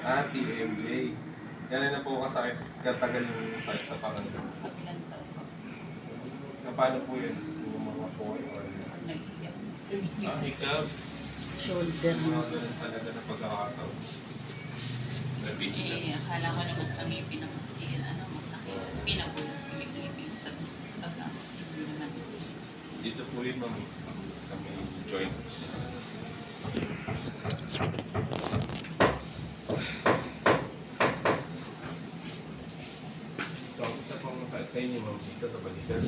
TMJ. Yan na po kasakit. Katagal yung sakit sa pangalaman. Ilan taon po? Paano po yun? Yung mga po or... Nag-higap. Hikab. Shoulder mo. Mga ganun talaga na pagkakataon. Akala ko naman sa ngipin ang masakit. Pinabulot ko yung ngipin sa baga. Hindi naman. Dito po yun, ma'am. Sa may joint. So, ang isa pang sakit sa inyo, ma'am, dito sa balikan.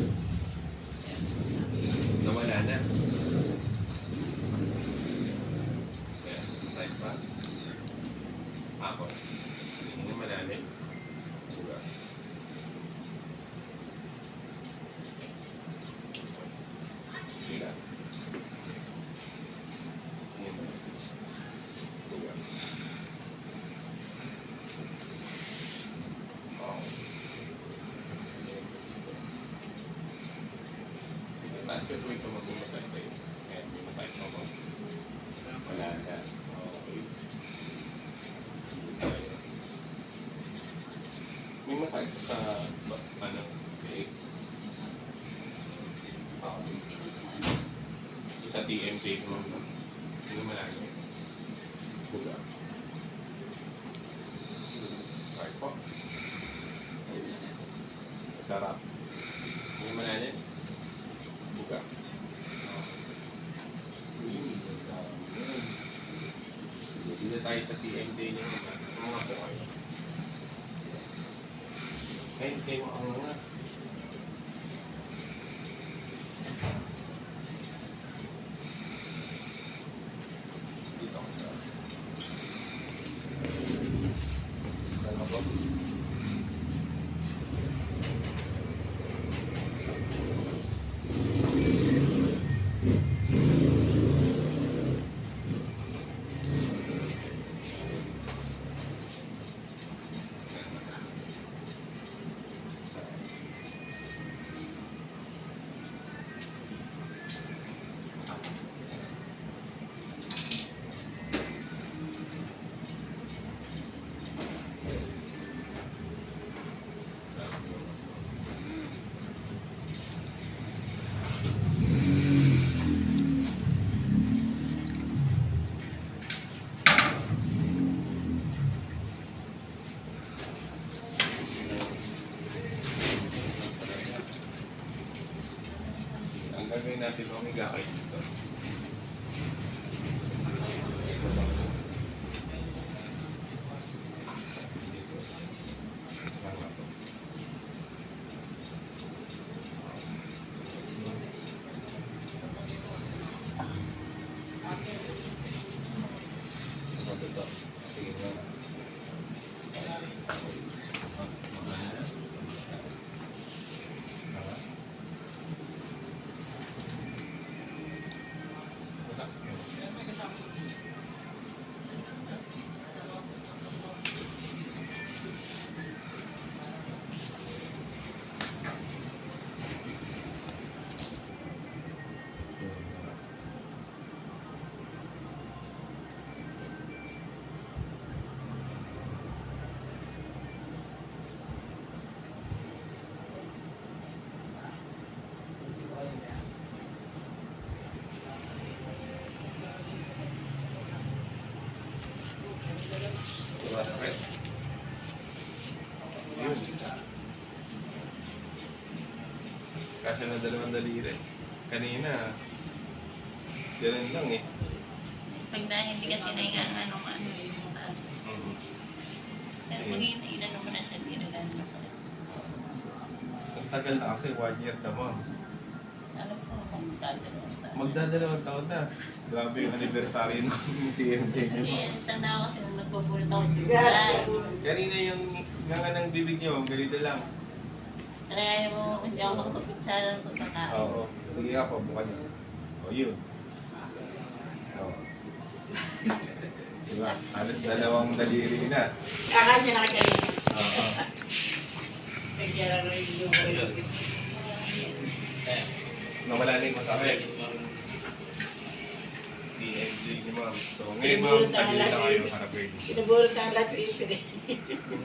Nawala na. Kaya, masakit pa. Ako. Hindi na malalim. Buga. Buga. Buga. Sige, taas ko po ito mag-umasay sa'yo. Ayan, may masakit mo ko. Wala na. Okay. May masakit sa, leg. Yung sa TMJ mo, hindi naman lagi. Buga. Sorry po. Sarap. Hindi naman lagi. Buga. Sige, dito tayo sa TMJ niyo. Mga po kayo. Ngayon kayo ang mga. Dito ako sa... Dalawa po. Ang gagawin natin, umiga kayo dito. Sige nga. Diba sakit? Yun. Kasi na dalawang daliri. Kanina, ganun lang eh. Pag na hindi kasi na yung taas. Pero pag inano mo na siya, hindi na ganun masakit. Ang tagal na kasi 1 year na, ma'am. Alam ko, magdadalawang taon. Magdadalawang taon na. Grabe yung anniversary ng TMJ niyo. Kasi tanda ko kasi nung nagpupulot ako July. Kanina yung nga ng bibig niyo, ma'am, ganito lang. Kaya mo, hindi ako makapagkutsara ng pagkakain. Oo. Sige nga po, buka niyo. O, yun. Oo. Diba? Halos dalawang daliri na. Kakanya na kanya. Oo. Nagyara na yung Nawala na yung masakit. DMJ ni ma'am. So ngayon ma'am, tagilid na kayo harap kayo. Pinabulot ang lahat yung ipin eh.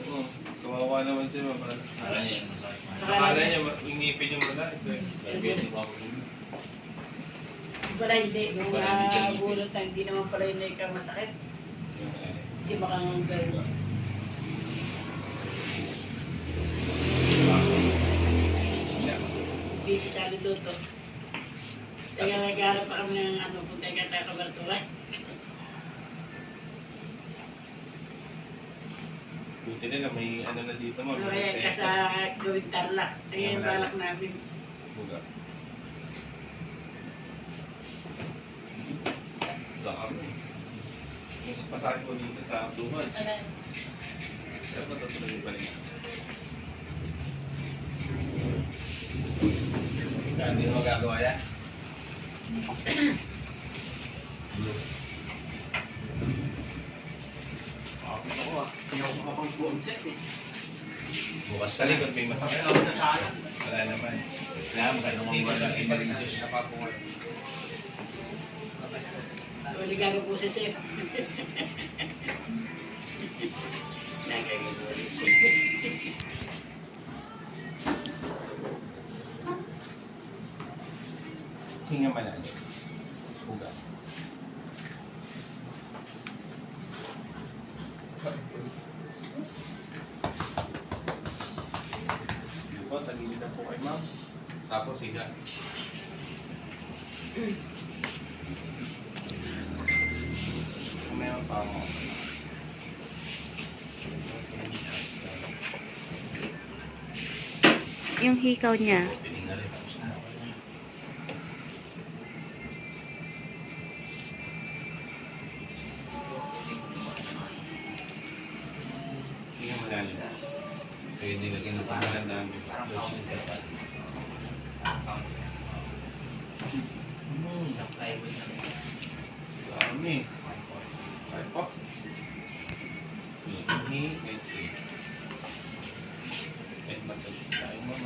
Oo, kawawa naman siya ma'am. Akala niya yung masakit. Akala niya, ingipin yung malaki. Busy pa ako. Pala hindi, nung Pala hindi sa ngipin. bulot na hindi naman pala yun ikaw masakit. Kasi baka ang girl. Busy ka rin doon to. Kaya nagharap pa kami ng ano, punta ka tayo kabartuan. Buti nila, may ano na dito ma'am. Ano kaya ka sa gawing tarlac. Kaya yung balak namin. Buga. Dami. Yung pasahe ko dito sa tuhod. Ano? Pero matutuloy pa rin. Hindi mo magagawa yan. Ako ah, hindi ako makapang-phone set eh. Bukas Sa likod may masakit. Kaya ako sa sala. Wala naman. Kaya mo kayo nung mga iba-reduce na pa po. Uli ka po si Sef. Nakakagulit. Hinga malalim. Buga. Yun po, tagilid na po kay ma'am. Tapos higa. Kumayan pa mo. Yung hikaw niya. Opening na rin. Tapos na. Hinga malalim. Pwede lagyan ng Pangalan pangalan. namin. Coaching ka pa. Dami. Ay po. Si Ihi and si... And massage tayo mama.